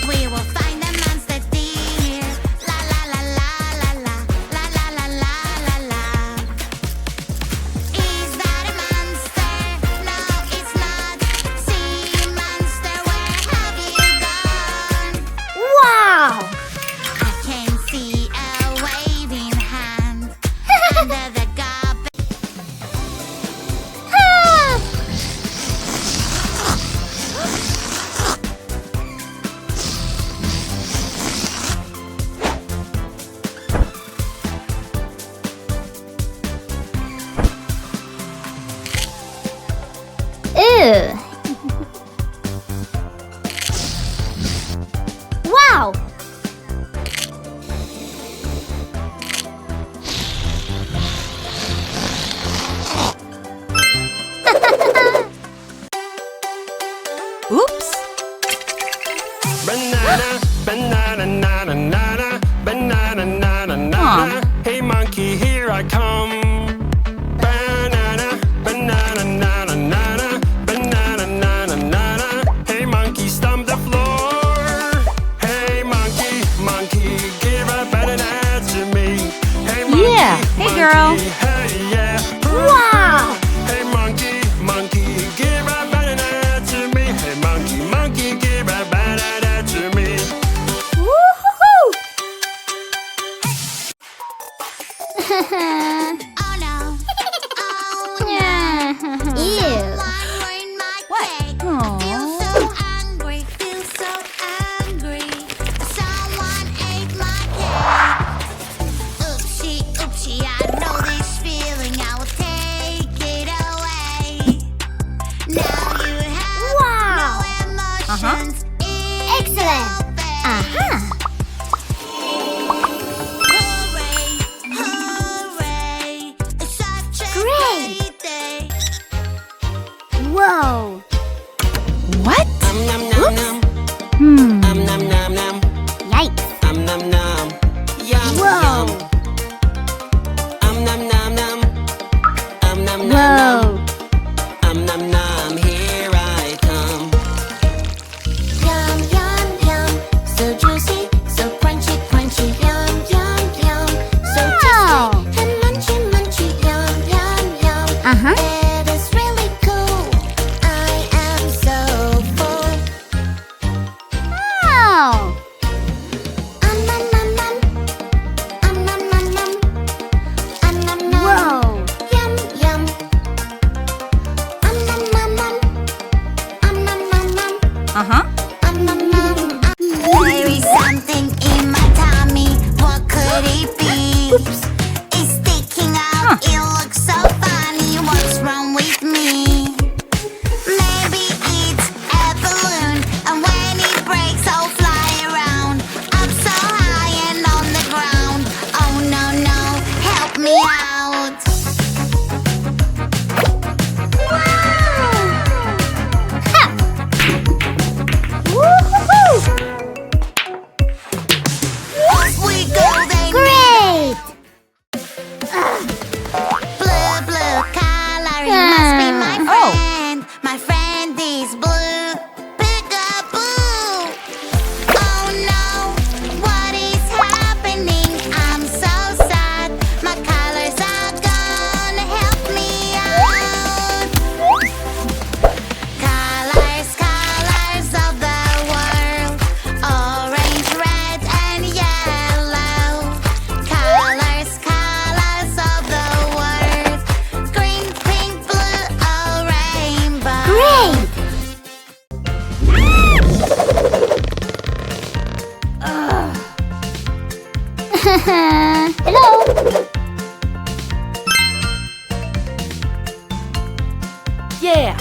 We will find the monster dear. La la la la la la la la la la la la. Is that a monster? No, it's not. See, monster, where have you gone? Wow! I can see a waving hand under the garbage. Ew! Wow! Oops. Banana, banana, nana, nana, banana, nana, nana. Hey monkey, here I come. Banana, banana, nana, nana, banana, nana, nana. Hey monkey, stomp the floor. Hey monkey, monkey, give a banana to me. Hey monkey, Yeah. Hey, girl. monkey, hey yeah. Wow! Hey monkey, monkey, give a banana to me. Hey monkey, monkey, give a banana to me. Woo-hoo-hoo! Oh no. Oh no. Ew! Someone ruined my cake. Aw. Feel so angry, feel so angry. Someone ate my cake. Oopsie, oopsie, I know this feeling. I will take it away. Now you have Wow. no emotions. It's Excellent. open. Uh-huh. Hooray, hooray. It's such a Great. great day. Whoa! What? Nom nom nom nom. Hmm. Nom nom nom nom. Yikes! Nom nom nom. Yum Whoa! yum. Nom nom nom. Nom nom nom. Whoa! Nom nom. Here I come. Yum, yum, yum. So juicy, so crunchy, crunchy. Yum, yum, yum. So Wow. tasty and munchy, munchy. Yum, yum, yum. Uh-huh. It is really cool. I am so full. Wow! Nom, nom, nom. Nom, nom, nom. Nom, nom, nom. Whoa! Yum, yum. Nom, nom, nom. Nom, nom, nom. Uh-huh. There is something in my tummy. What could it be? It's sticking out. It looks so funny. What's wrong with me? Maybe it's a balloon, and when it breaks, I'll fly around. I'm so high and on the ground. Oh no no, help me out! Woo-hoo-hoo! Off we go, they Great! blue, blue color. It must be my Oh. friend. My friend is blue. Peekaboo. Oh no, what is happening? I'm so sad. My colors are gone. Help me out. Colors, colors of the world. Orange, red, and yellow. Colors, colors of the world. Green, pink, blue, oh rainbow. Great! Hello? Yeah.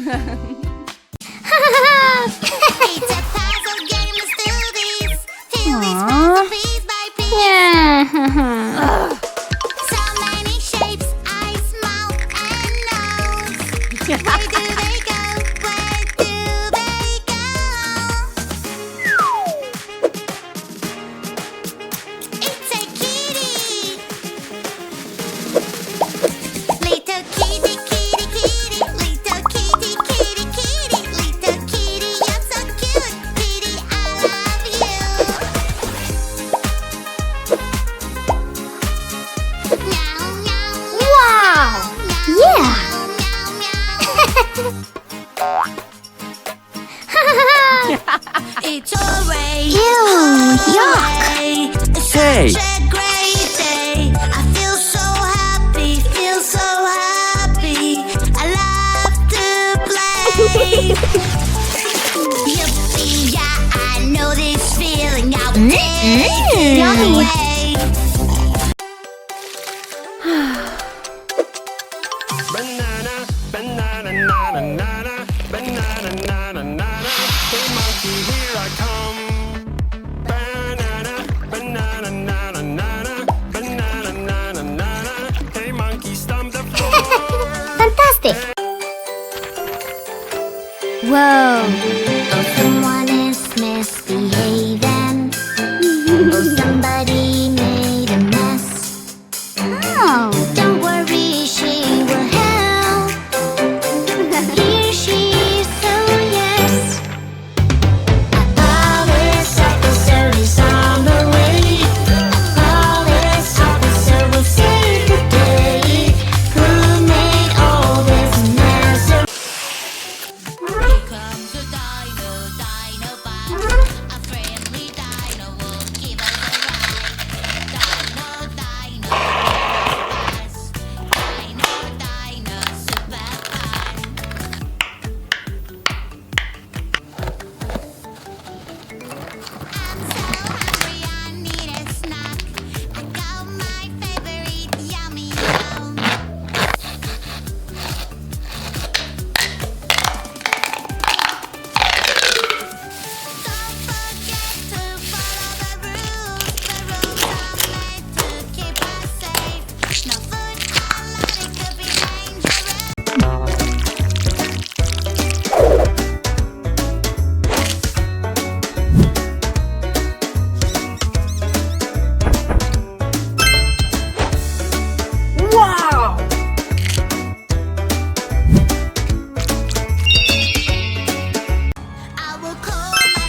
It's a puzzle game, let's do this. Till it's Aw. puzzle piece by piece. Yeah. So many shapes, eyes, mouth, and nose. Where do they go? Where do they go? It's a kitty. Little kitty, kitty, kitty. Little kitty, kitty, kitty. Little kitty, you're so cute. Kitty, I love you. Meow, meow, Wow. meow, Yeah. meow, meow. It's alright. Ew, yuck. It's Hey. such a great day. I feel so happy, feel so happy. I love to play. Yippee, yeah, I know this feeling. I will take it Yummy. away. Banana, banana, nana, nana, banana, nana, nana. Hey monkey, here I come. Banana, banana, nana, nana, banana, nana, nana. Hey monkey, stomp the floor. Fantastic. Whoa. Oh, someone is misbehaving. Oh, somebody made a mess. Oh. Don't worry, she will help. Here she is, so yes. A police officer is on the way. A police officer will save the day. Who made all this mess? Here comes a dino, dino bite. A friendly dino will give us a ride. Dino, dino, bus. Dino, dino, super fun. I'm so hungry, I need a snack. I got my favorite yummy yum. Don't forget to follow the rules. The rules are made to keep us safe. No food allowed, it could be dangerous. Wow! I will call my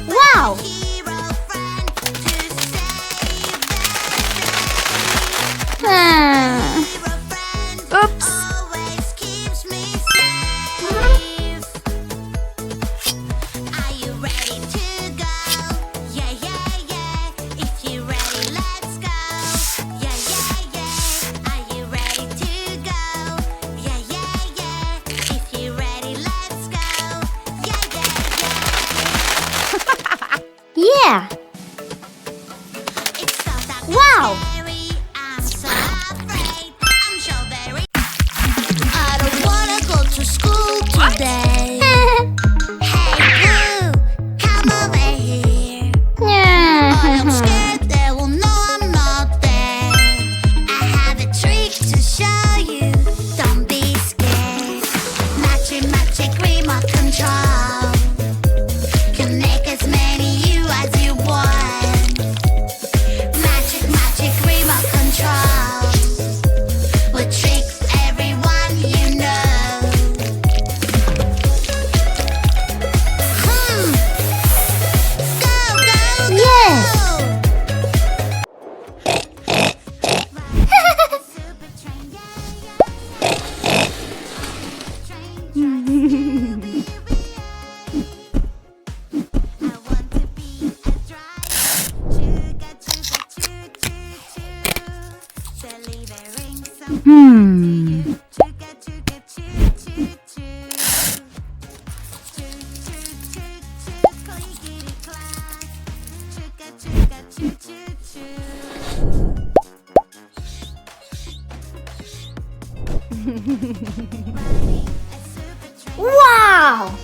Wow. superhero friend to save the Ah. hero friend. Oops. Always keeps me safe. Are you ready to go? Yeah, yeah, yeah. If you're ready, let's go. Yeah, yeah, yeah. Are you ready to go? Yeah, yeah, yeah. If you're ready, let's go. Yeah, yeah, yeah. Yeah. It's so dark and Wow. scary. I'm so afraid. I'm so very. I don't wanna go to school today. Hey, Blue, come over here. I am scared they will know I'm not there. I have a trick to show you. Don't be scared. Magic, magic remote control. Can make as many you as you want. Magic, magic remote control. Will trick everyone you know. Go, go, go! Yes. Super train, yeah, I want to be a driver. Chugga, chugga, choo, choo, choo. Delivering something to you. Chugga, chugga, choo, choo, choo. Choo, choo, choo, choo. Clickety clack. Chugga, chugga, choo, choo, choo. Riding a super train. Wow!